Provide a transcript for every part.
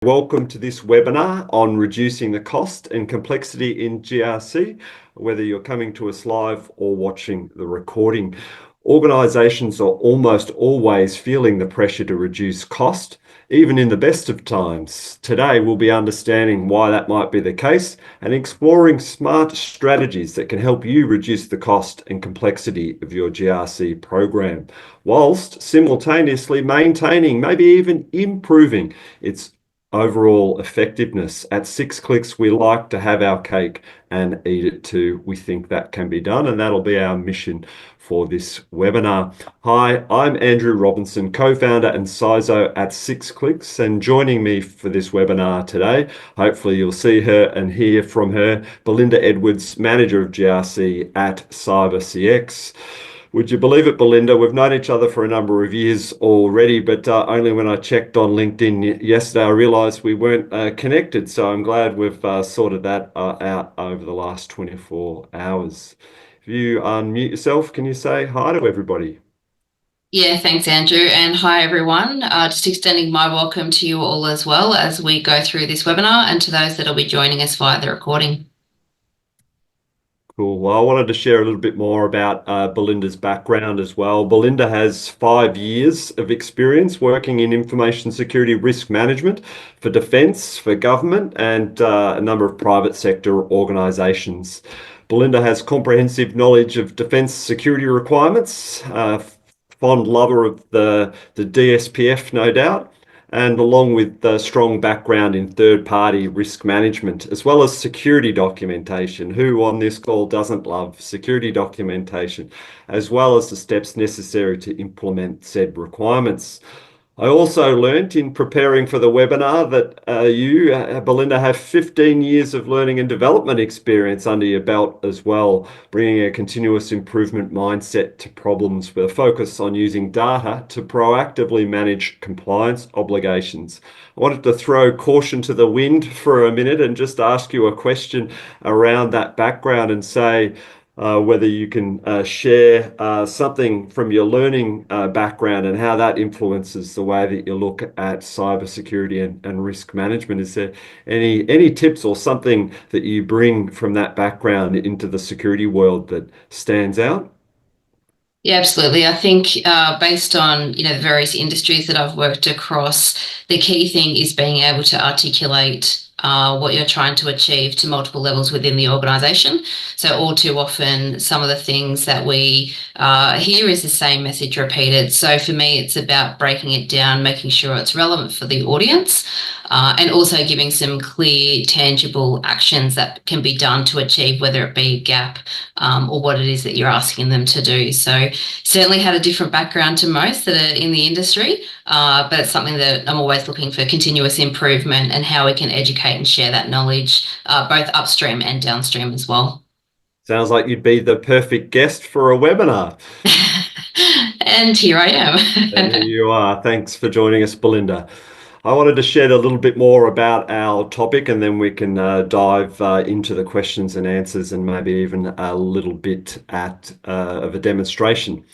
Welcome to this webinar on reducing the cost and complexity in GRC, whether you're coming to us live or watching the recording. Organisations are almost always feeling the pressure to reduce cost, even in the best of times. Today, we'll be understanding why that might be the case and exploring smart strategies that can help you reduce the cost and complexity of your GRC program, whilst simultaneously maintaining, maybe even improving its overall effectiveness. At 6 Clicks, we like to have our cake and eat it too. We think that can be done, and that'll be our mission for this webinar. Hi, I'm Andrew Robinson, co-founder and CISO at 6 Clicks, and joining me for this webinar today, hopefully you'll see her and hear from her, Belinda Edwards, manager of GRC at CyberCX. Would you believe it, Belinda? We've known each other for a number of years already, but only when I checked on LinkedIn yesterday, I realised we weren't connected. So I'm glad we've sorted that out over the last 24 hours. If you unmute yourself, can you say hi to everybody? Yeah, thanks, Andrew. And hi, everyone. Just extending my welcome to you all as well as we go through this webinar and to those that will be joining us via the recording. Cool. Well, I wanted to share a little bit more about Belinda's background as well. Belinda has 5 years of experience working in information security risk management for defence, for government, and a number of private sector organisations. Belinda has comprehensive knowledge of defence security requirements, fond lover of the DSPF, no doubt, and along with a strong background in third-party risk management, as well as security documentation. Who on this call doesn't love security documentation, as well as the steps necessary to implement said requirements? I also learnt in preparing for the webinar that you, Belinda, have 15 years of learning and development experience under your belt as well, bringing a continuous improvement mindset to problems with a focus on using data to proactively manage compliance obligations. I wanted to throw caution to the wind for a minute and just ask you a question around that background and say, whether you can share something from your learning background and how that influences the way that you look at cybersecurity and risk management. Is there any tips or something that you bring from that background into the security world that stands out? Yeah, absolutely. I think based on the various industries that I've worked across, the key thing is being able to articulate what you're trying to achieve to multiple levels within the organisation. So all too often, some of the things that we hear is the same message repeated. So for me, it's about breaking it down, making sure it's relevant for the audience, and also giving some clear, tangible actions that can be done to achieve, whether it be a gap or what it is that you're asking them to do. So certainly had a different background to most that are in the industry, but it's something that I'm always looking for continuous improvement and how we can educate and share that knowledge both upstream and downstream as well. Sounds like you'd be the perfect guest for a webinar. And here I am. And here you are. Thanks for joining us, Belinda. I wanted to shed a little bit more about our topic, and then we can dive into the questions and answers and maybe even a little bit of a demonstration.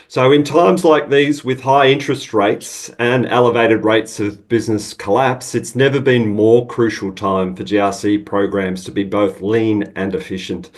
So in times like these, with high interest rates and elevated rates of business collapse, it's never been more crucial time for GRC programs to be both lean and efficient.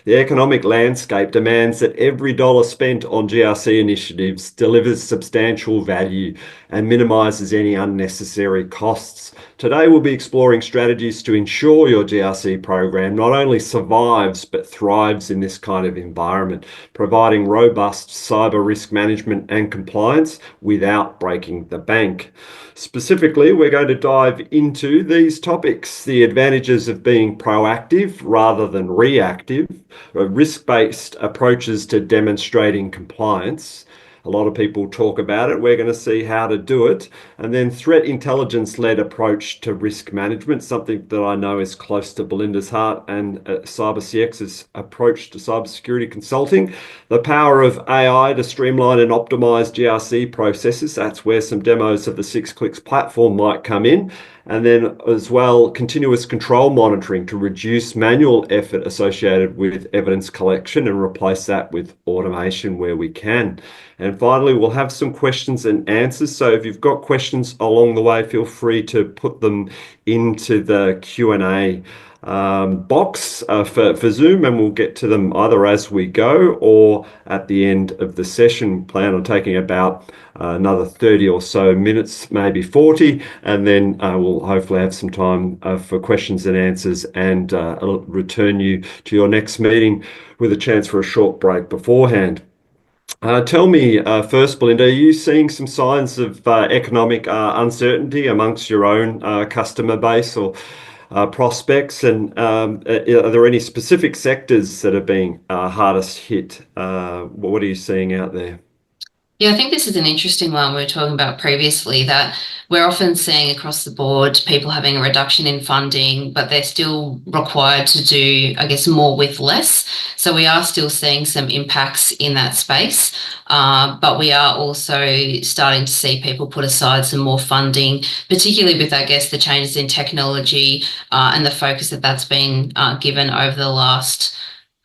The economic landscape demands that every dollar spent on GRC initiatives delivers substantial value and minimises any unnecessary costs. Today, we'll be exploring strategies to ensure your GRC program not only survives but thrives in this kind of environment, providing robust cyber risk management and compliance without breaking the bank. Specifically, we're going to dive into these topics: the advantages of being proactive rather than reactive, risk-based approaches to demonstrating compliance, A lot of people talk about it. We're going to see how to do it. And then threat intelligence-led approach to risk management, something that I know is close to Belinda's heart, and CyberCX's approach to cybersecurity consulting. The power of AI to streamline and optimize GRC processes. That's where some demos of the 6Clicks platform might come in. And then as well, continuous control monitoring to reduce manual effort associated with evidence collection and replace that with automation where we can. And finally, we'll have some questions and answers. So if you've got questions along the way, feel free to put them into the Q&A box for Zoom, and we'll get to them either as we go or at the end of the session. Plan on taking about another 30 or so minutes, maybe 40, and then we'll hopefully have some time for questions and answers, and I'll return you to your next meeting with a chance for a short break beforehand. Tell me first, Belinda, are you seeing some signs of economic uncertainty amongst your own customer base or prospects? And are there any specific sectors that are being hardest hit? What are you seeing out there? Yeah, I think this is an interesting one we were talking about previously, that we're often seeing across the board people having a reduction in funding, but they're still required to do, I guess, more with less. So we are still seeing some impacts in that space, but we are also starting to see people put aside some more funding, particularly with, I guess, the changes in technology and the focus that that's been given over the last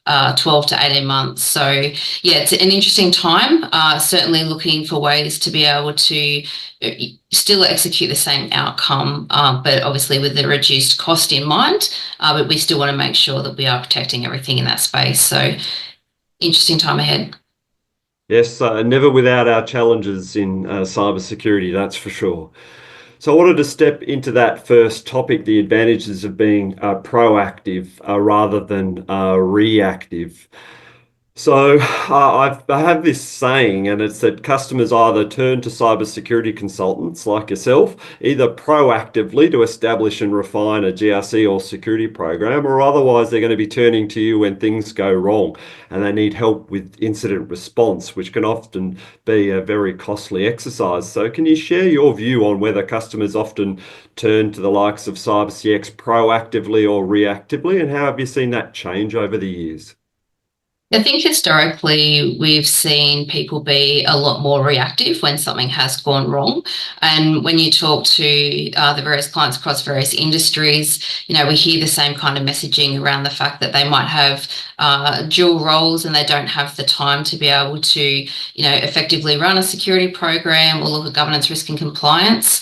12 to 18 months. So yeah, it's an interesting time, certainly looking for ways to be able to still execute the same outcome, but obviously with the reduced cost in mind, but we still want to make sure that we are protecting everything in that space. So interesting time ahead. Yes, never without our challenges in cybersecurity, that's for sure. So I wanted to step into that first topic, the advantages of being proactive rather than reactive. So I have this saying, and it's that customers either turn to cybersecurity consultants like yourself, either proactively to establish and refine a GRC or security program, or otherwise they're going to be turning to you when things go wrong and they need help with incident response, which can often be a very costly exercise. So can you share your view on whether customers often turn to the likes of CyberCX proactively or reactively, and how have you seen that change over the years? I think historically we've seen people be a lot more reactive when something has gone wrong. And when you talk to the various clients across various industries, we hear the same kind of messaging around the fact that they might have dual roles and they don't have the time to be able to, effectively run a security program or look at governance, risk and compliance.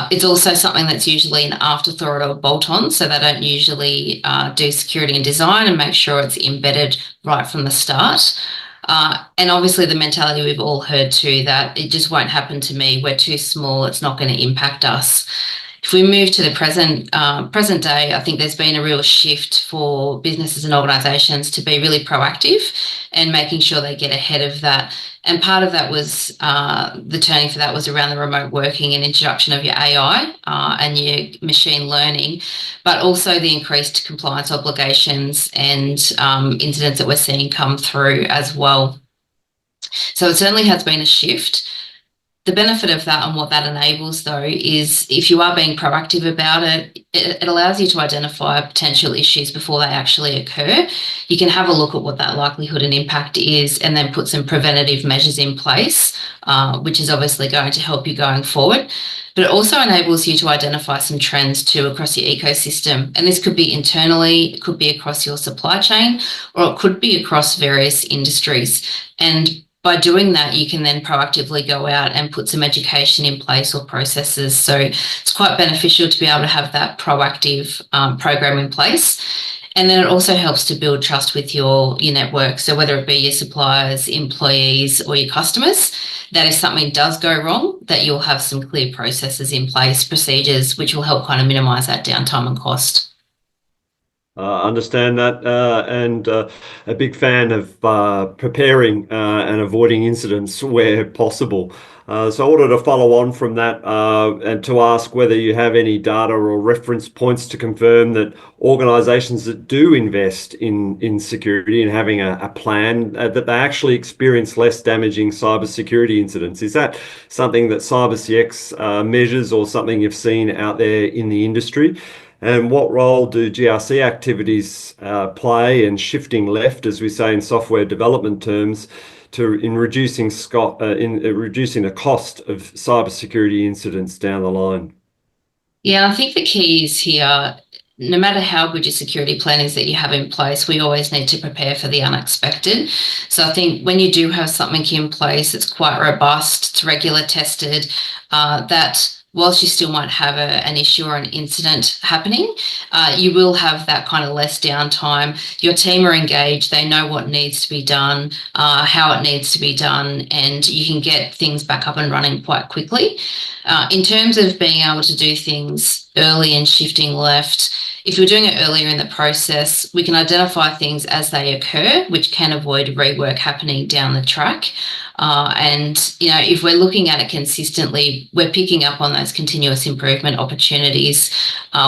It's also something that's usually an afterthought or a bolt-on, so they don't usually do security and design and make sure it's embedded right from the start. And obviously the mentality we've all heard too, that it just won't happen to me, we're too small, it's not going to impact us. If we move to the present day, I think there's been a real shift for businesses and organisations to be really proactive and making sure they get ahead of that. And part of that was the turning for that was around the remote working and introduction of your AI and your machine learning, but also the increased compliance obligations and incidents that we're seeing come through as well. So it certainly has been a shift. The benefit of that and what that enables, though, is if you are being proactive about it, it allows you to identify potential issues before they actually occur. You can have a look at what that likelihood and impact is and then put some preventative measures in place, which is obviously going to help you going forward. But it also enables you to identify some trends too across your ecosystem. And this could be internally, it could be across your supply chain, or it could be across various industries. And by doing that, you can then proactively go out and put some education in place or processes. So it's quite beneficial to be able to have that proactive program in place. And then it also helps to build trust with your network. So whether it be your suppliers, employees, or your customers, that if something does go wrong, that you'll have some clear processes in place, procedures, which will help kind of minimise that downtime and cost. Understand that, and a big fan of preparing and avoiding incidents where possible. So I wanted to follow on from that and to ask whether you have any data or reference points to confirm that organisations that do invest in security and having a plan that they actually experience less damaging cybersecurity incidents. Is that something that CyberCX measures or something you've seen out there in the industry? And what role do GRC activities play in shifting left, as we say in software development terms, in reducing reducing the cost of cybersecurity incidents down the line? Yeah, I think the key is here, no matter how good your security plan is that you have in place, we always need to prepare for the unexpected. So I think when you do have something in place, it's quite robust, it's regular tested, that whilst you still might have an issue or an incident happening, you will have that kind of less downtime. Your team are engaged, they know what needs to be done, how it needs to be done, and you can get things back up and running quite quickly. In terms of being able to do things early and shifting left, if you're doing it earlier in the process, we can identify things as they occur, which can avoid rework happening down the track. And, you know, if we're looking at it consistently, we're picking up on those continuous improvement opportunities.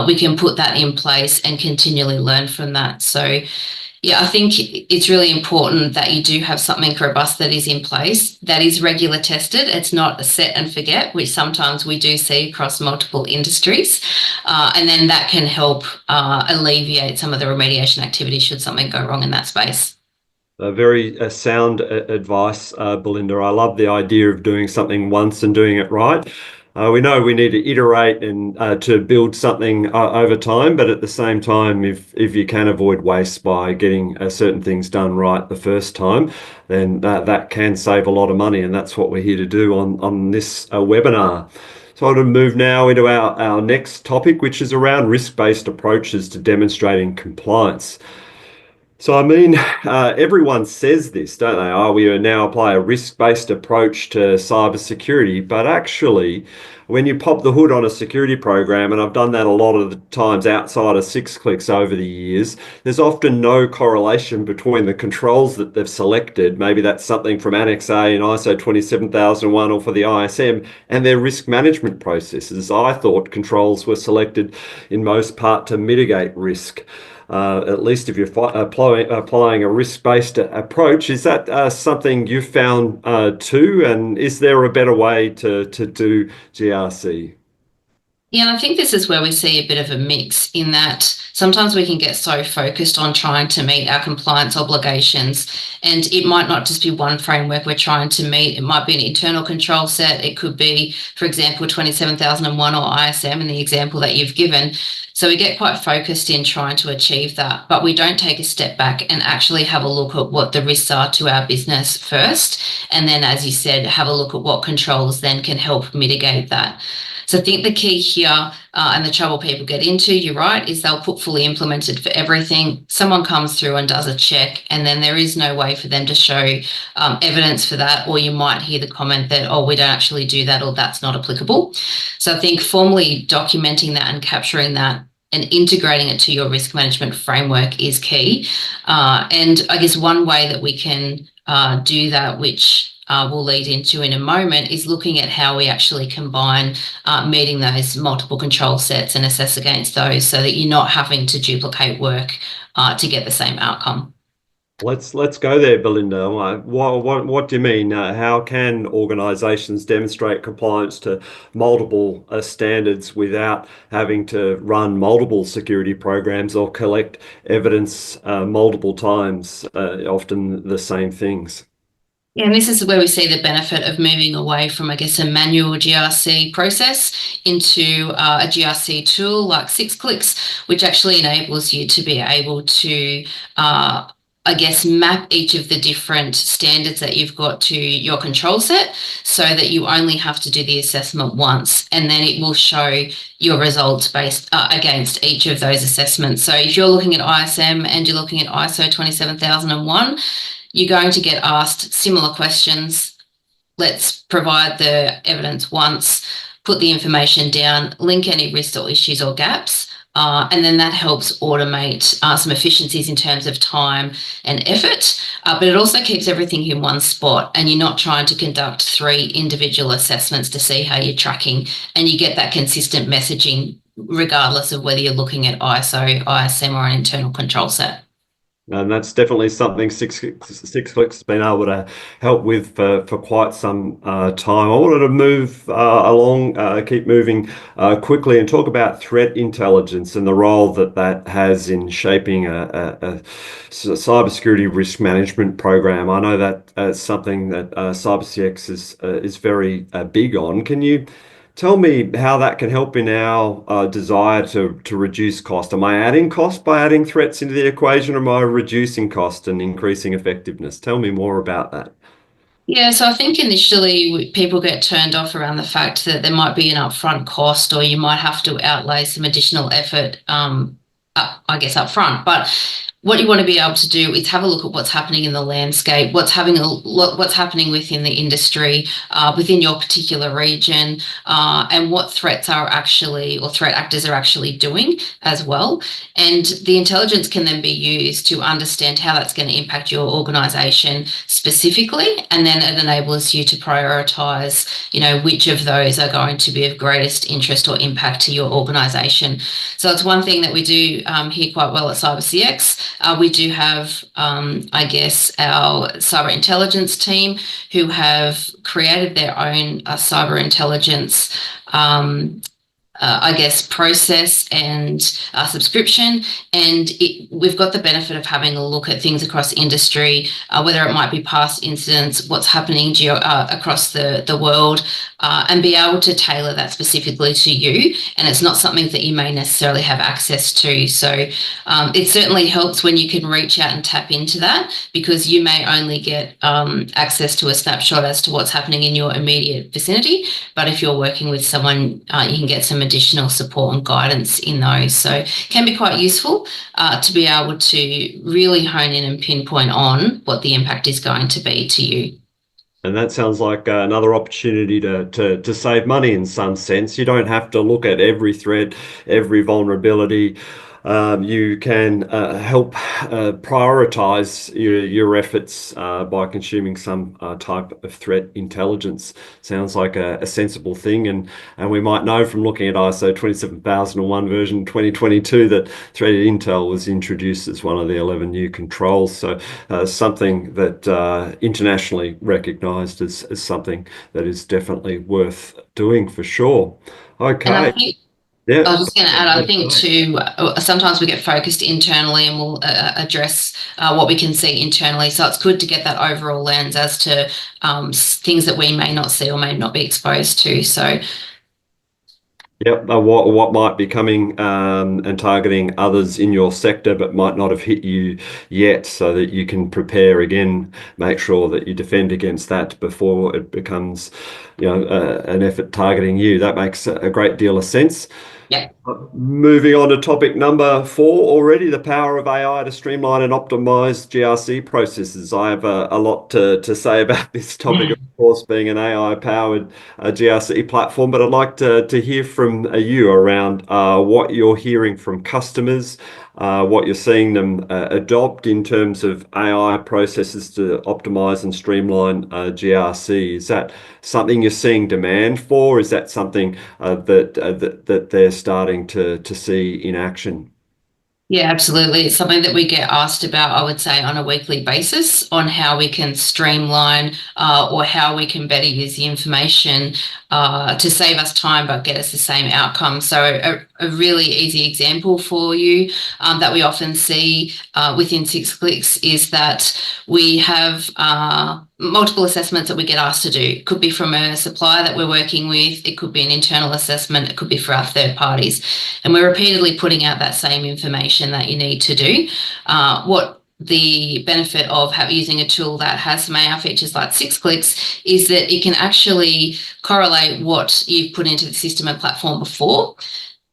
We can put that in place and continually learn from that. So, yeah, I think it's really important that you do have something robust that is in place, that is regular tested. It's not a set and forget, which sometimes we do see across multiple industries. And then that can help alleviate some of the remediation activity should something go wrong in that space. Very sound advice, Belinda. I love the idea of doing something once and doing it right. We know we need to iterate and to build something over time, but at the same time, if you can avoid waste by getting certain things done right the first time, then that can save a lot of money, and that's what we're here to do on this webinar. So I'm going to move now into our next topic, which is around risk-based approaches to demonstrating compliance. So, I mean, everyone says this, don't they? Oh, we now apply a risk-based approach to cybersecurity. But actually, when you pop the hood on a security program, and I've done that a lot of the times outside of 6 clicks over the years, there's often no correlation between the controls that they've selected. Maybe that's something from Annex A in ISO 27001 or for the ISM, and their risk management processes. I thought controls were selected in most part to mitigate risk. At least if you're applying a risk-based approach. Is that something you've found too? And is there a better way to do GRC? Yeah, and I think this is where we see a bit of a mix in that sometimes we can get so focused on trying to meet our compliance obligations, and it might not just be one framework we're trying to meet. It might be an internal control set. It could be, for example, 27001 or ISM in the example that you've given. So we get quite focused in trying to achieve that, but we don't take a step back and actually have a look at what the risks are to our business first. And then, as you said, have a look at what controls then can help mitigate that. So I think the key here, and the trouble people get into, you're right, is they'll put fully implemented for everything. Someone comes through and does a check, and then there is no way for them to show evidence for that, or you might hear the comment that, oh, we don't actually do that, or that's not applicable. So I think formally documenting that and capturing that and integrating it to your risk management framework is key. And I guess one way that we can do that, which we'll lead into in a moment, is looking at how we actually combine meeting those multiple control sets and assess against those so that you're not having to duplicate work to get the same outcome. Let's go there, Belinda. What do you mean? How can organisations demonstrate compliance to multiple standards without having to run multiple security programs or collect evidence multiple times, often the same things? Yeah, and this is where we see the benefit of moving away from, I guess, a manual GRC process into a GRC tool like 6clicks, which actually enables you to be able to I guess, map each of the different standards that you've got to your control set so that you only have to do the assessment once, and then it will show your results based against each of those assessments. So if you're looking at ISM and you're looking at ISO 27001, you're going to get asked similar questions. Let's provide the evidence once, put the information down, link any risks or issues or gaps. And then that helps automate some efficiencies in terms of time and effort, but it also keeps everything in one spot, and you're not trying to conduct 3 individual assessments to see how you're tracking, and you get that consistent messaging regardless of whether you're looking at ISO, ISM, or an internal control set. And that's definitely something SixClicks has been able to help with for quite some time. I wanted to move along, keep moving quickly, and talk about threat intelligence and the role that that has in shaping a cybersecurity risk management program. I know that is something that CyberCX is very big on. Can you tell me how that can help in our desire to reduce cost? Am I adding cost by adding threats into the equation, or am I reducing cost and increasing effectiveness? Tell me more about that. Yeah, so I think initially people get turned off around the fact that there might be an upfront cost, or you might have to outlay some additional effort, I guess, upfront. But what you want to be able to do is have a look at what's happening in the landscape, what's happening within the industry, within your particular region, and what threats are actually, or threat actors are actually doing as well. And the intelligence can then be used to understand how that's going to impact your organisation specifically, and then it enables you to prioritise, which of those are going to be of greatest interest or impact to your organisation. So it's one thing that we do here quite well at CyberCX. We do have, I guess, our cyber intelligence team who have created their own cyber intelligence process and subscription. And we've got the benefit of having a look at things across industry, whether it might be past incidents, what's happening across the world, and be able to tailor that specifically to you. And it's not something that you may necessarily have access to. So it certainly helps when you can reach out and tap into that, because you may only get access to a snapshot as to what's happening in your immediate vicinity. But if you're working with someone, you can get some additional support and guidance in those. So it can be quite useful to be able to really hone in and pinpoint on what the impact is going to be to you. And that sounds like another opportunity to save money in some sense. You don't have to look at every threat, every vulnerability. You can help prioritize your efforts by consuming some type of threat intelligence. Sounds like a sensible thing, and we might know from looking at ISO 27001 version 2022 that threat intel was introduced as one of the 11 new controls. So something that internationally recognised as something that is definitely worth doing for sure. Okay. Yeah. I was just going to add, I think too, sometimes we get focused internally and we'll address what we can see internally. So it's good to get that overall lens as to things that we may not see or may not be exposed to. So yep, what might be coming and targeting others in your sector but might not have hit you yet, so that you can prepare again, make sure that you defend against that before it becomes, an effort targeting you. That makes a great deal of sense. yeah. Moving on to topic number 4 already, the power of AI to streamline and optimize GRC processes. I have a lot to say about this topic, of course, being an AI-powered GRC platform, but I'd like to hear from you around what you're hearing from customers, what you're seeing them adopt in terms of AI processes to optimize and streamline GRC. Is that something you're seeing demand for? Is that something that they're starting to see in action? Yeah, absolutely. It's something that we get asked about, I would say, on a weekly basis, on how we can streamline or how we can better use the information to save us time but get us the same outcome. So a really easy example for you that we often see within SixClicks is that we have multiple assessments that we get asked to do. It could be from a supplier that we're working with, it could be an internal assessment, it could be for our third parties. And we're repeatedly putting out that same information that you need to do. What the benefit of using a tool that has some AI features like SixClicks is that it can actually correlate what you've put into the system and platform before,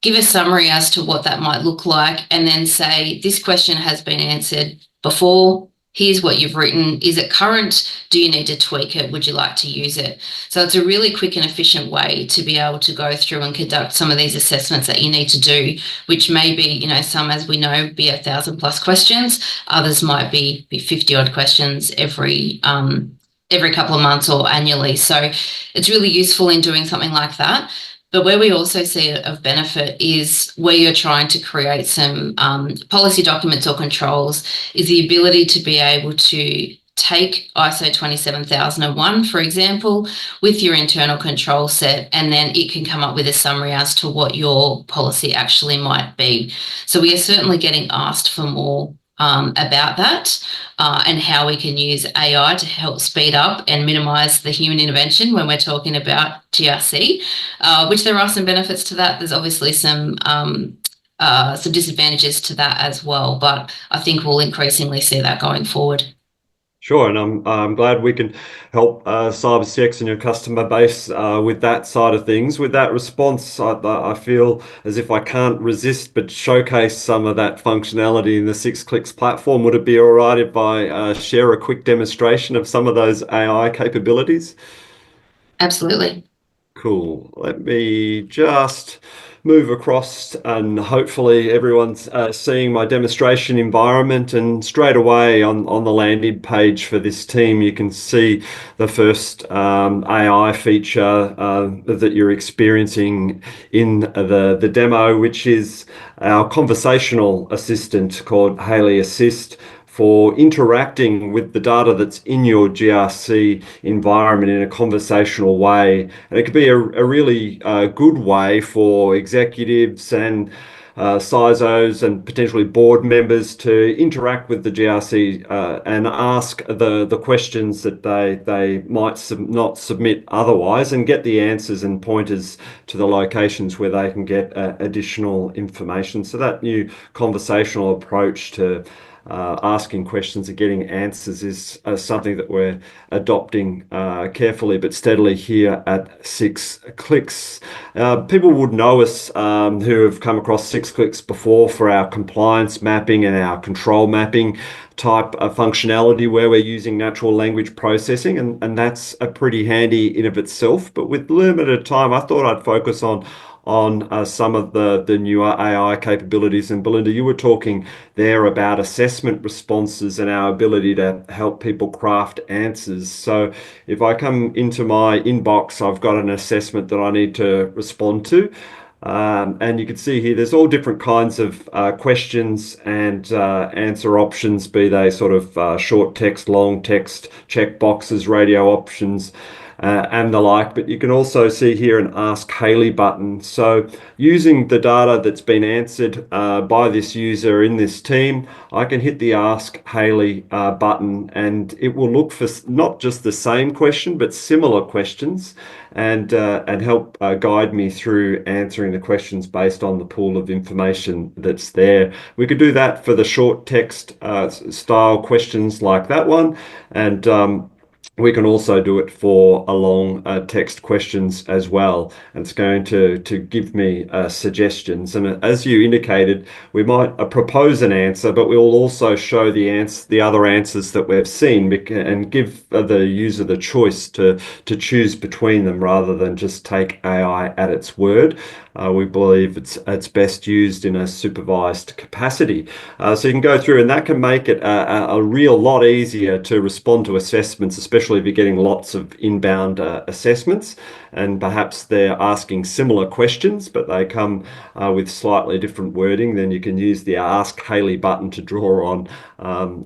give a summary as to what that might look like, and then say, this question has been answered before, Here's what you've written. Is it current? Do you need to tweak it? Would you like to use it? So it's a really quick and efficient way to be able to go through and conduct some of these assessments that you need to do, which may be, some, as we know, be 1,000+ questions. Others might be 50 odd questions every couple of months or annually. So it's really useful in doing something like that. But where we also see it of benefit is where you're trying to create some policy documents or controls, is the ability to be able to take ISO 27001, for example, with your internal control set, and then it can come up with a summary as to what your policy actually might be. So we are certainly getting asked for more about that and how we can use AI to help speed up and minimise the human intervention when we're talking about GRC, which there are some benefits to that. There's obviously some disadvantages to that as well, but I think we'll increasingly see that going forward. Sure, and I'm glad we can help CyberCX and your customer base with that side of things. With that response, I feel as if I can't resist but showcase some of that functionality in the 6Clicks platform. Would it be all right if I share a quick demonstration of some of those AI capabilities? Absolutely. Cool. Let me just move across, and hopefully everyone's seeing my demonstration environment. And straight away on the landing page for this team, you can see the first AI feature that you're experiencing in the demo, which is our conversational assistant called Haley Assist, for interacting with the data that's in your GRC environment in a conversational way. And it could be a really good way for executives and CISOs and potentially board members to interact with the GRC and ask the questions that they might not submit otherwise, and get the answers and pointers to the locations where they can get additional information. So that new conversational approach to asking questions and getting answers is something that we're adopting carefully but steadily here at 6Clicks. People would know us who have come across 6Clicks before for our compliance mapping and our control mapping type of functionality, where we're using natural language processing, and that's a pretty handy in of itself. But with limited time, I thought I'd focus on some of the newer AI capabilities. And Belinda, you were talking there about assessment responses and our ability to help people craft answers. So if I come into my inbox, I've got an assessment that I need to respond to. And you can see here, there's all different kinds of questions and answer options, be they sort of short text, long text, check boxes, radio options, and the like. But you can also see here an Ask Haley button. So using the data that's been answered by this user in this team, I can hit the Ask Haley button, and it will look for not just the same question, but similar questions, and help guide me through answering the questions based on the pool of information that's there. We could do that for the short text style questions like that one, and we can also do it for a long text questions as well. And it's going to give me suggestions. And as you indicated, we might propose an answer, but we'll also show the other answers that we've seen, and give the user the choice to choose between them rather than just take AI at its word. We believe it's best used in a supervised capacity. So you can go through, and that can make it a real lot easier to respond to assessments, especially if you're getting lots of inbound assessments, and perhaps they're asking similar questions, but they come with slightly different wording. Then you can use the Ask Haley button to draw on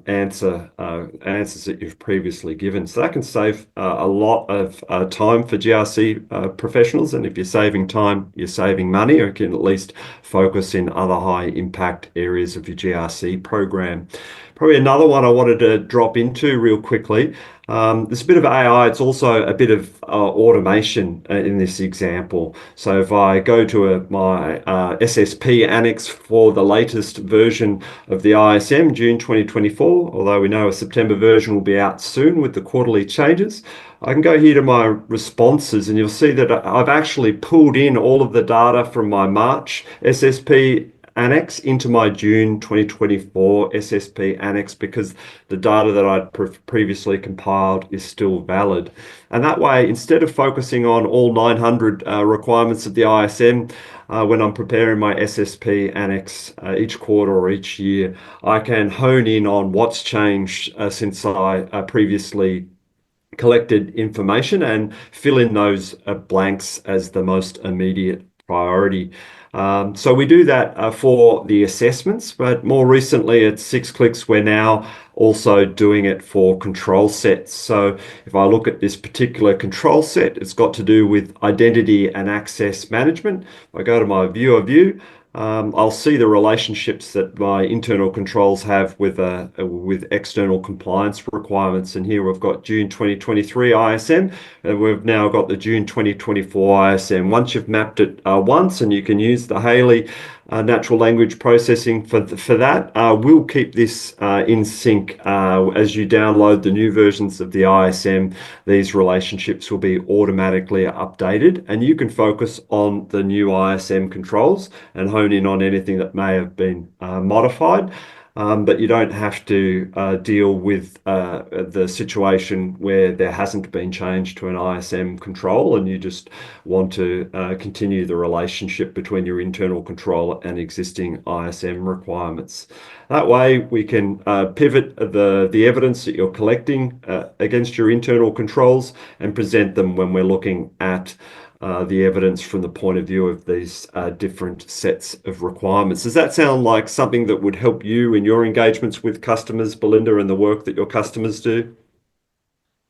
answers that you've previously given. So that can save a lot of time for GRC professionals, and if you're saving time, you're saving money, or you can at least focus in other high impact areas of your GRC program. Probably another one I wanted to drop into real quickly. There's a bit of AI. It's also a bit of automation in this example. So if I go to my SSP annex for the latest version of the ISM, June 2024, although we know a September version will be out soon with the quarterly changes, I can go here to my responses, and you'll see that I've actually pulled in all of the data from my March SSP annex into my June 2024 SSP annex because the data that I'd previously compiled is still valid. And that way, instead of focusing on all 900 requirements of the ISM, when I'm preparing my SSP annex each quarter or each year, I can hone in on what's changed since I previously collected information and fill in those blanks as the most immediate priority. So we do that for the assessments, but more recently at 6 Clicks, we're now also doing it for control sets. So if I look at this particular control set, it's got to do with identity and access management. If I go to my viewer view, I'll see the relationships that my internal controls have with external compliance requirements. And here we've got June 2023 ISM, and we've now got the June 2024 ISM. Once you've mapped it once, and you can use the Haley natural language processing for that, we'll keep this in sync as you download the new versions of the ISM. These relationships will be automatically updated, and you can focus on the new ISM controls and hone in on anything that may have been modified. But you don't have to deal with the situation where there hasn't been change to an ISM control, and you just want to continue the relationship between your internal control and existing ISM requirements. That way, we can pivot the evidence that you're collecting against your internal controls and present them when we're looking at the evidence from the point of view of these different sets of requirements. Does that sound like something that would help you in your engagements with customers, Belinda, and the work that your customers do?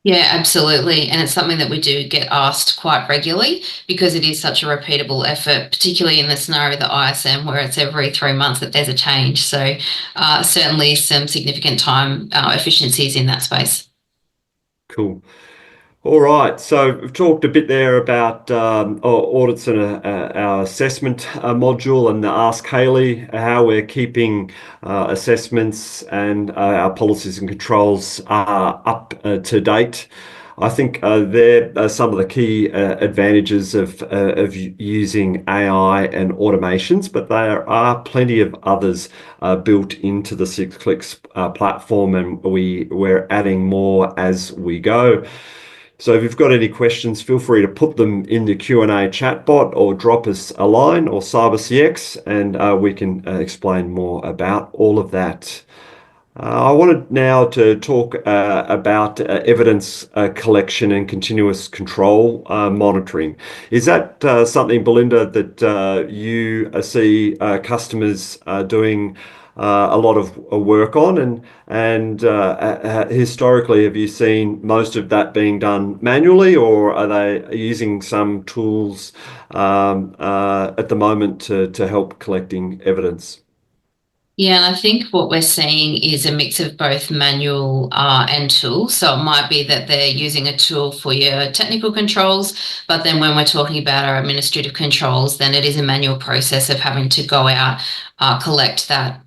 Yeah, absolutely. And it's something that we do get asked quite regularly because it is such a repeatable effort, particularly in the scenario of the ISM where it's every 3 months that there's a change. So certainly some significant time efficiencies in that space. Cool. All right, so we've talked a bit there about audits and our assessment module and the Ask Haley, how we're keeping assessments and our policies and controls up to date. I think there are some of the key advantages of using AI and automations, but there are plenty of others built into the 6Clicks platform, and we're adding more as we go. So if you've got any questions, feel free to put them in the Q&A chatbot or drop us a line or CyberCX, and we can explain more about all of that. I wanted now to talk about evidence collection and continuous control monitoring. Is that something, Belinda, that you see customers doing a lot of work on, and historically, have you seen most of that being done manually, or are they using some tools at the moment to help collecting evidence? Yeah, and I think what we're seeing is a mix of both manual and tools. So it might be that they're using a tool for your technical controls, but then when we're talking about our administrative controls, then it is a manual process of having to go out, collect that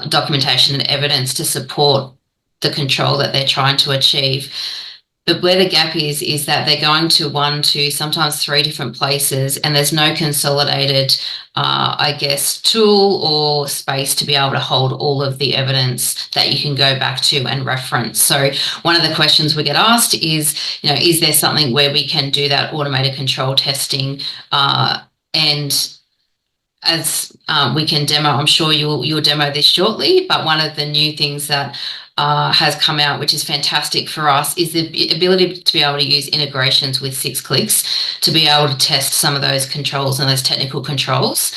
documentation and evidence to support the control that they're trying to achieve. But where the gap is that they're going to 1, 2, sometimes 3 different places, and there's no consolidated, I guess, tool or space to be able to hold all of the evidence that you can go back to and reference. So one of the questions we get asked is, is there something where we can do that automated control testing and as we can demo, I'm sure you'll demo this shortly, but one of the new things that has come out, which is fantastic for us, is the ability to be able to use integrations with 6Clicks to be able to test some of those controls and those technical controls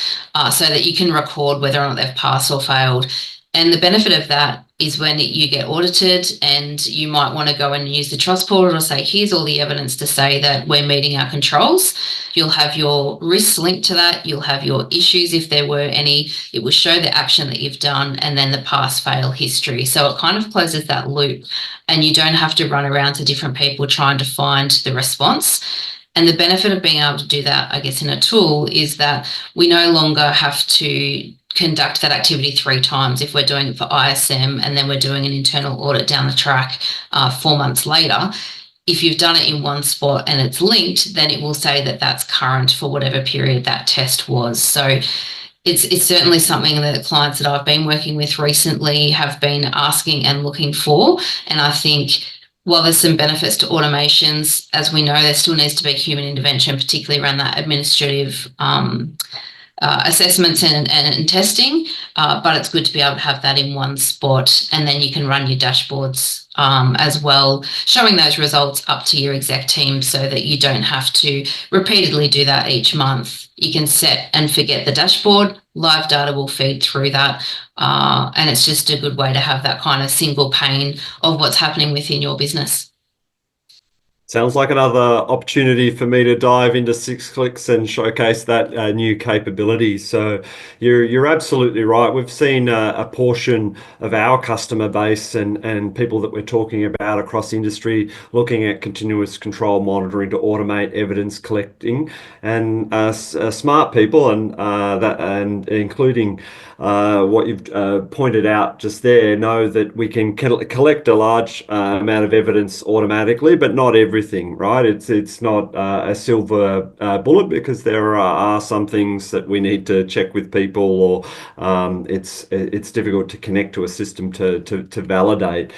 so that you can record whether or not they've passed or failed. And the benefit of that is when you get audited and you might want to go and use the trust portal to say, here's all the evidence to say that we're meeting our controls. You'll have your risks linked to that. You'll have your issues if there were any. It will show the action that you've done and then the pass fail history. So it kind of closes that loop and you don't have to run around to different people trying to find the response. And the benefit of being able to do that, I guess, in a tool is that we no longer have to conduct that activity 3 times if we're doing it for ISM and then we're doing an internal audit down the track 4 months later. If you've done it in one spot and it's linked, then it will say that that's current for whatever period that test was. So It's certainly something that clients that I've been working with recently have been asking and looking for. And I think while there's some benefits to automations, as we know, there still needs to be human intervention, particularly around that administrative assessments and testing, but it's good to be able to have that in one spot, and then you can run your dashboards as well, showing those results up to your exec team so that you don't have to repeatedly do that each month. You can set and forget the dashboard, live data will feed through that, and it's just a good way to have that kind of single pane of what's happening within your business. Sounds like another opportunity for me to dive into 6 Clicks and showcase that new capability. So you're absolutely right. We've seen a portion of our customer base and people that we're talking about across industry looking at continuous control monitoring to automate evidence collecting, and smart people and including what you've pointed out just there know that we can collect a large amount of evidence automatically, but not everything, right? It's not a silver bullet, because there are some things that we need to check with people, or it's difficult to connect to a system to validate.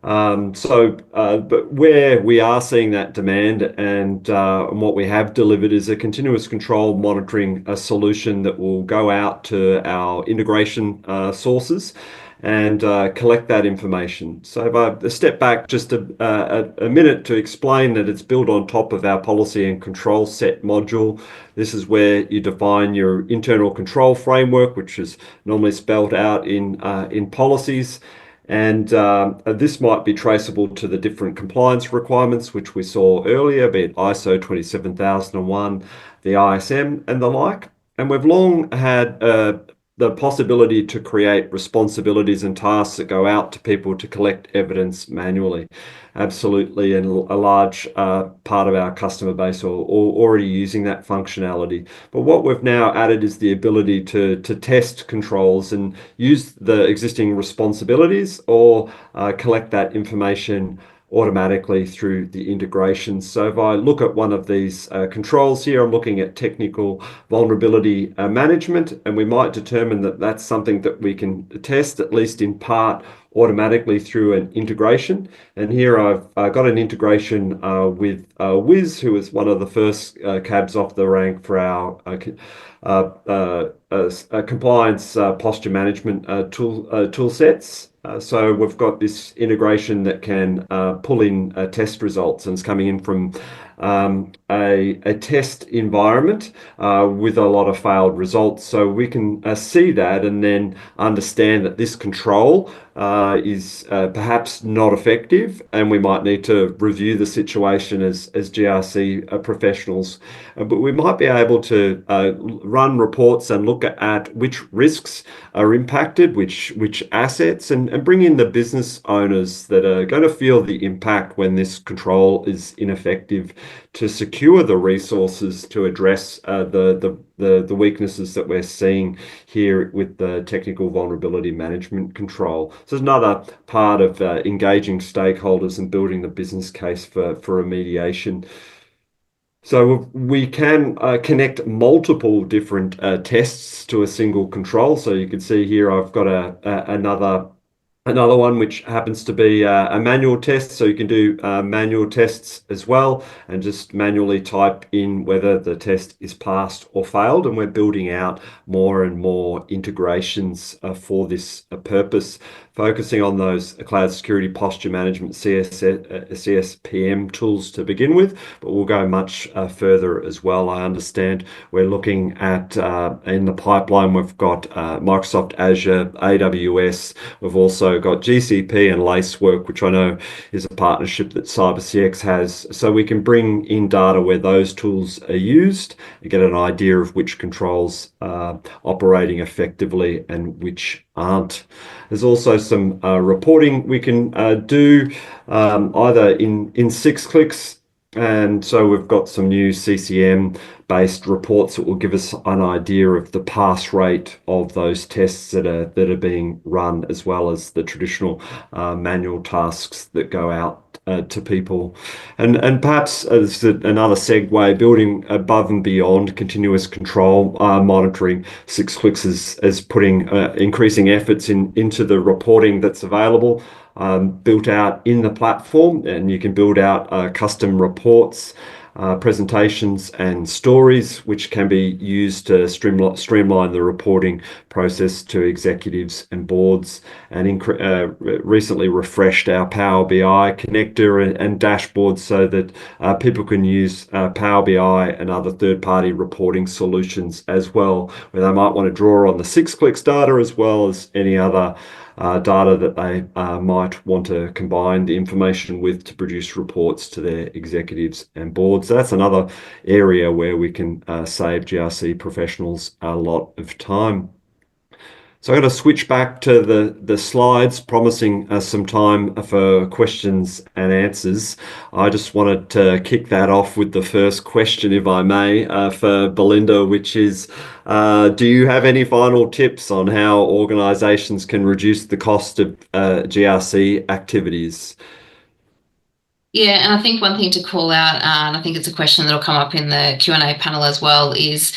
But where we are seeing that demand and what we have delivered is a continuous control monitoring solution that will go out to our integration sources and collect that information. So if I step back just a minute to explain that it's built on top of our policy and control set module. This is where you define your internal control framework, which is normally spelled out in policies. And this might be traceable to the different compliance requirements, which we saw earlier, be it ISO 27001, the ISM, and the like. And we've long had the possibility to create responsibilities and tasks that go out to people to collect evidence manually. Absolutely, and a large part of our customer base are already using that functionality. But what we've now added is the ability to test controls and use the existing responsibilities, or collect that information automatically through the integration. So if I look at one of these controls here, I'm looking at technical vulnerability management, and we might determine that that's something that we can test, at least in part, automatically through an integration. And here I've got an integration with Wiz, who was one of the first cabs off the rank for our compliance posture management tool sets. So we've got this integration that can pull in test results, and it's coming in from a test environment with a lot of failed results. So we can see that and then understand that this control is perhaps not effective, and we might need to review the situation as GRC professionals. But we might be able to run reports and look at which risks are impacted, which assets, and bring in the business owners that are going to feel the impact when this control is ineffective, to secure the resources to address the weaknesses that we're seeing here with the technical vulnerability management control. So it's another part of engaging stakeholders and building the business case for remediation. So we can connect multiple different tests to a single control. So you can see here I've got another one which happens to be a manual test. So you can do manual tests as well, and just manually type in whether the test is passed or failed. And we're building out more and more integrations for this purpose, focusing on those cloud security posture management CSPM tools to begin with, but we'll go much further as well. I understand we're looking at in the pipeline, we've got Microsoft Azure, AWS. We've also got GCP and Lacework, which I know is a partnership that CyberCX has. So we can bring in data where those tools are used and get an idea of which controls are operating effectively and which aren't. There's also some reporting we can do either in 6 Clicks, and so we've got some new CCM based reports that will give us an idea of the pass rate of those tests that are being run, as well as the traditional manual tasks that go out to people. And perhaps as another segue, building above and beyond continuous control monitoring, SixClicks is putting increasing efforts into the reporting that's available, built out in the platform, and you can build out custom reports, presentations and stories, which can be used to streamline the reporting process to executives and boards, and recently refreshed our Power BI connector and dashboards so that people can use Power BI and other third-party reporting solutions as well, where they might want to draw on the SixClicks data as well as any other data that they might want to combine the information with to produce reports to their executives and boards. So that's another area where we can save GRC professionals a lot of time. So I'm going to switch back to the slides, promising some time for questions and answers. I just wanted to kick that off with the first question, if I may, for Belinda, which is, do you have any final tips on how organisations can reduce the cost of GRC activities? Yeah, and I think one thing to call out, and I think it's a question that'll come up in the Q&A panel as well, is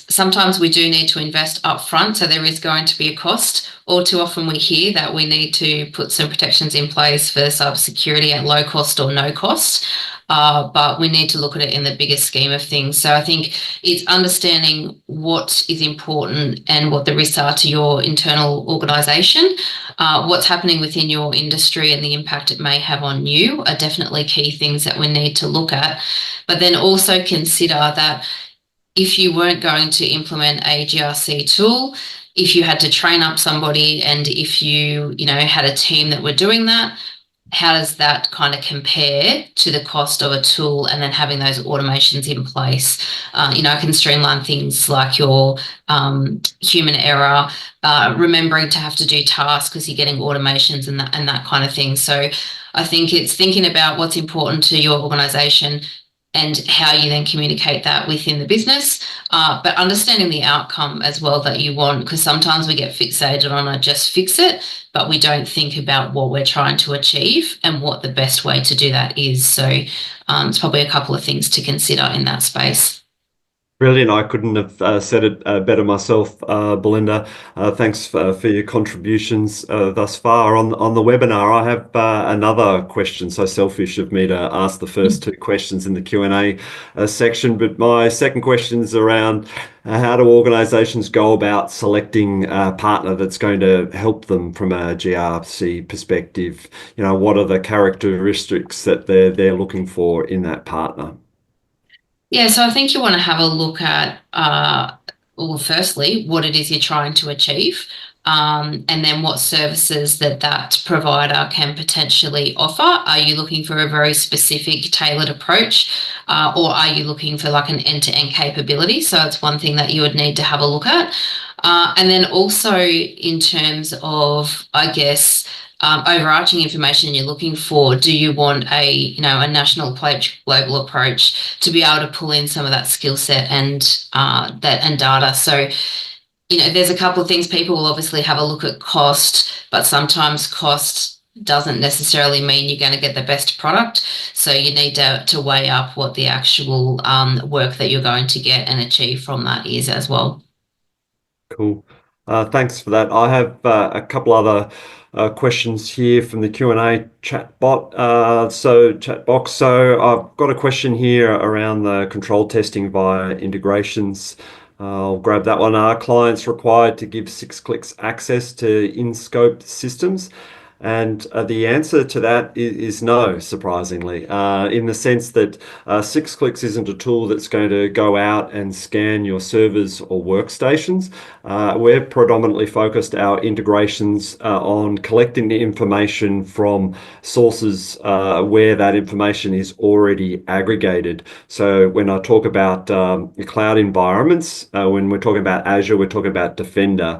sometimes we do need to invest upfront, so there is going to be a cost. All too often we hear that we need to put some protections in place for cybersecurity at low cost or no cost, but we need to look at it in the bigger scheme of things. So I think it's understanding what is important and what the risks are to your internal organisation. What's happening within your industry and the impact it may have on you are definitely key things that we need to look at. But then also consider that if you weren't going to implement a GRC tool, if you had to train up somebody and if you had a team that were doing that, how does that kind of compare to the cost of a tool and then having those automations in place? I can streamline things like your human error, remembering to have to do tasks because you're getting automations and that kind of thing. So I think it's thinking about what's important to your organisation and how you then communicate that within the business, but understanding the outcome as well that you want, because sometimes we get fixated on a just fix it, but we don't think about what we're trying to achieve and what the best way to do that is. So it's probably a couple of things to consider in that space. Brilliant. I couldn't have said it better myself, Belinda. Thanks for your contributions thus far on the webinar. I have another question. So selfish of me to ask the first two questions in the Q&A section, but my second question is around how do organisations go about selecting a partner that's going to help them from a GRC perspective? What are the characteristics that they're looking for in that partner? Yeah, so I think you want to have a look at, well, firstly, what it is you're trying to achieve, and then what services that provider can potentially offer. Are you looking for a very specific tailored approach, or are you looking for like an end-to-end capability? So it's one thing that you would need to have a look at. And then also in terms of, I guess, overarching information you're looking for, do you want a national approach, global approach, to be able to pull in some of that skill set and data? So there's a couple of things. People will obviously have a look at cost, but sometimes cost doesn't necessarily mean you're going to get the best product. So you need to weigh up what the actual work that you're going to get and achieve from that is as well. Cool. Thanks for that. I have a couple other questions here from the Q&A chat box. So I've got a question here around the control testing via integrations. I'll grab that one. Are clients required to give SixClicks access to in-scope systems? And the answer to that is no, surprisingly, in the sense that SixClicks isn't a tool that's going to go out and scan your servers or workstations. We're predominantly focused our integrations on collecting the information from sources where that information is already aggregated. So when I talk about cloud environments, when we're talking about Azure, we're talking about Defender.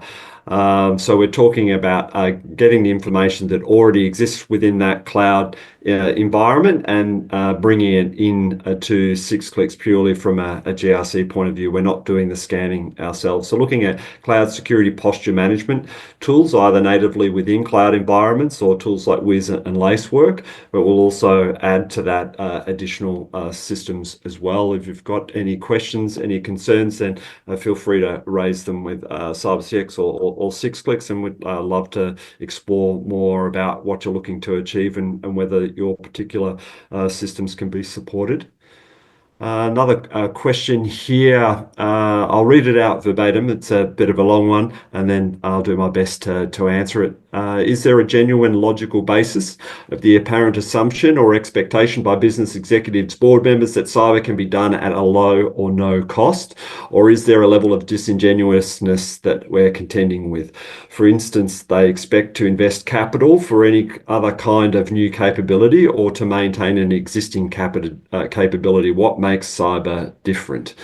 So we're talking about getting the information that already exists within that cloud environment and bringing it in to 6 Clicks purely from a GRC point of view. We're not doing the scanning ourselves. So looking at cloud security posture management tools, either natively within cloud environments or tools like Wiz and Lacework, but we'll also add to that additional systems as well. If you've got any questions, any concerns, then feel free to raise them with CyberCX or 6Clicks, and we'd love to explore more about what you're looking to achieve and whether your particular systems can be supported. Another question here. I'll read it out verbatim. It's a bit of a long one, and then I'll do my best to answer it. Is there a genuine logical basis of the apparent assumption or expectation by business executives, board members, that cyber can be done at a low or no cost? Or is there a level of disingenuousness that we're contending with? For instance, they expect to invest capital for any other kind of new capability or to maintain an existing capability. What makes cyber different?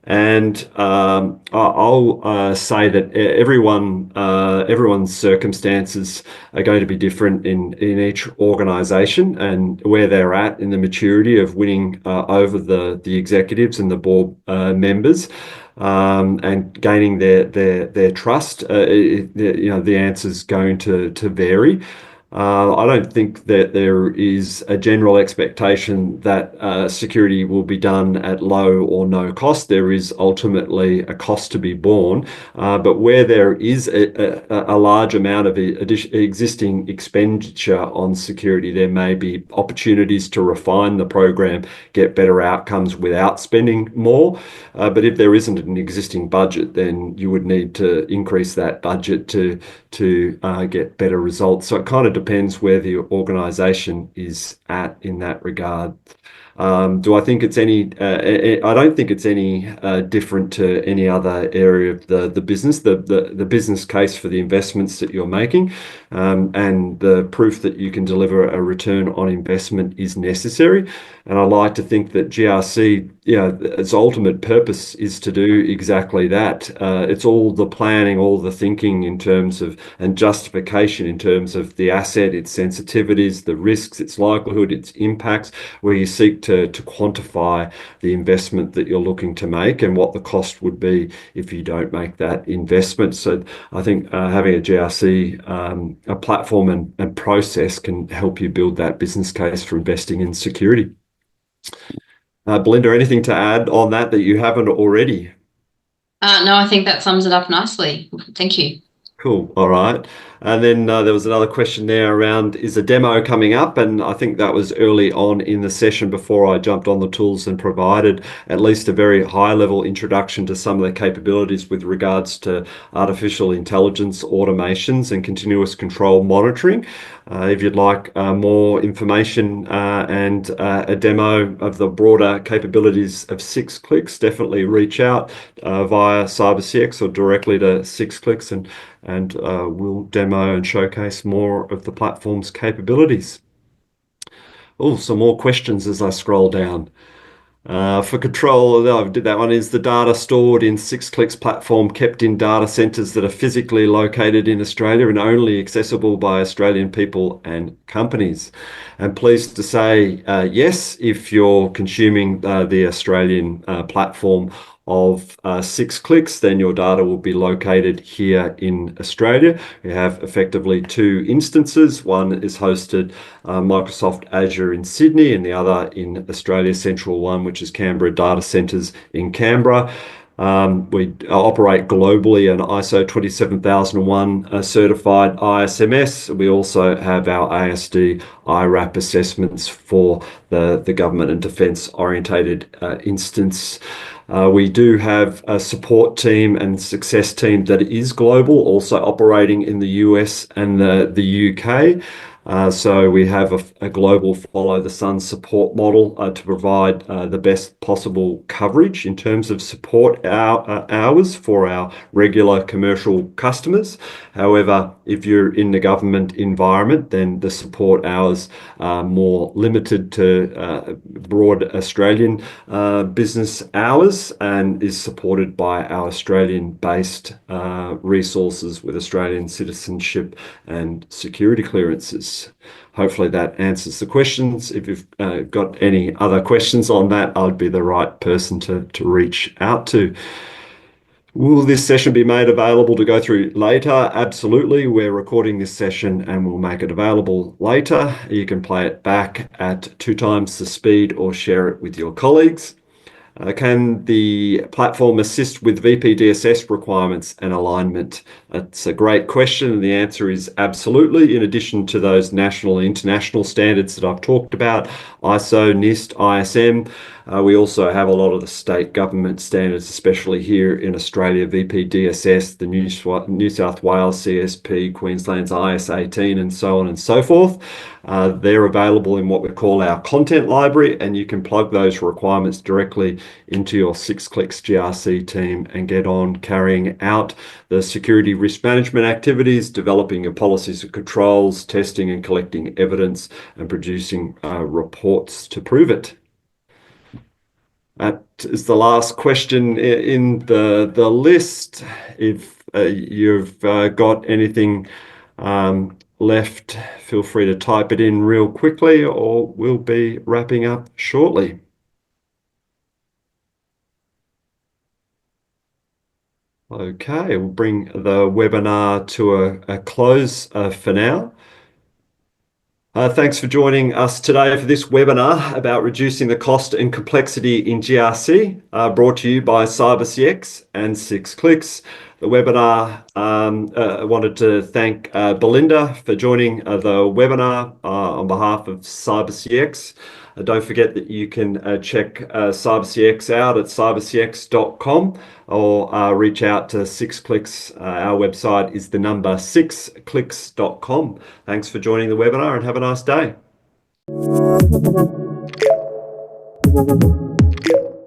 And I'll say that everyone's circumstances are going to be different in each organisation and where they're at in the maturity of winning over the executives and the board members. And gaining their trust, the answer is going to vary. I don't think that there is a general expectation that security will be done at low or no cost. There is ultimately a cost to be borne, but where there is a large amount of existing expenditure on security, there may be opportunities to refine the program, get better outcomes without spending more. But if there isn't an existing budget, then you would need to increase that budget to get better results. So it kind of depends where the organisation is at in that regard. Do I think it's any? I don't think it's any different to any other area of the business. The business case for the investments that you're making, and the proof that you can deliver a return on investment is necessary. And I like to think that GRC, its ultimate purpose is to do exactly that. It's all the planning, all the thinking in terms of, and justification in terms of the asset, its sensitivities, the risks, its likelihood, its impacts, where you seek to quantify the investment that you're looking to make and what the cost would be if you don't make that investment. So I think having a GRC, a platform and process can help you build that business case for investing in security. Belinda, anything to add on that you haven't already? No, I think that sums it up nicely. Thank you. Cool. All right. And then there was another question there around, is a demo coming up? And I think that was early on in the session before I jumped on the tools and provided at least a very high level introduction to some of the capabilities with regards to artificial intelligence, automations and continuous control monitoring. If you'd like more information and a demo of the broader capabilities of 6Clicks, definitely reach out via CyberCX or directly to 6Clicks, and we'll demo and showcase more of the platform's capabilities. Oh, some more questions as I scroll down. For control, I did that one. Is the data stored in 6Clicks platform kept in data centres that are physically located in Australia and only accessible by Australian people and companies? And pleased to say yes, if you're consuming the Australian platform of 6Clicks, then your data will be located here in Australia. We have effectively two instances. One is hosted Microsoft Azure in Sydney, and the other in Australia Central One, which is Canberra Data Centres in Canberra. We operate globally an ISO 27001 certified ISMS. We also have our ASD IRAP assessments for the government and defence orientated instance. We do have a support team and success team that is global, also operating in the US and the UK. So we have a global follow the sun support model to provide the best possible coverage in terms of support hours for our regular commercial customers. However, if you're in the government environment, then the support hours are more limited to broad Australian business hours and is supported by our Australian-based resources with Australian citizenship and security clearances. issues. Hopefully that answers the questions. If you've got any other questions on that, I'd be the right person to reach out to. Will this session be made available to go through later? Absolutely. We're recording this session and we'll make it available later. You can play it back at 2 times the speed or share it with your colleagues. Can the platform assist with VPDSS requirements and alignment? That's a great question, and the answer is absolutely. In addition to those national and international standards that I've talked about, ISO, NIST, ISM, we also have a lot of the state government standards, especially here in Australia, VPDSS, the New South Wales CSP, Queensland's IS18, and so on and so forth. They're available in what we call our content library, and you can plug those requirements directly into your 6Clicks GRC team and get on carrying out the security risk management activities, developing your policies and controls, testing and collecting evidence, and producing reports to prove it. That is the last question in the list. If you've got anything left, feel free to type it in real quickly, or we'll be wrapping up shortly. Okay, we'll bring the webinar to a close for now. Thanks for joining us today for this webinar about reducing the cost and complexity in GRC, brought to you by CyberCX and 6Clicks. The webinar, I wanted to thank Belinda for joining the webinar on behalf of CyberCX. Don't forget that you can check CyberCX out at cybercx.com or reach out to 6Clicks. Our website is the number 6clicks.com. Thanks for joining the webinar and have a nice day.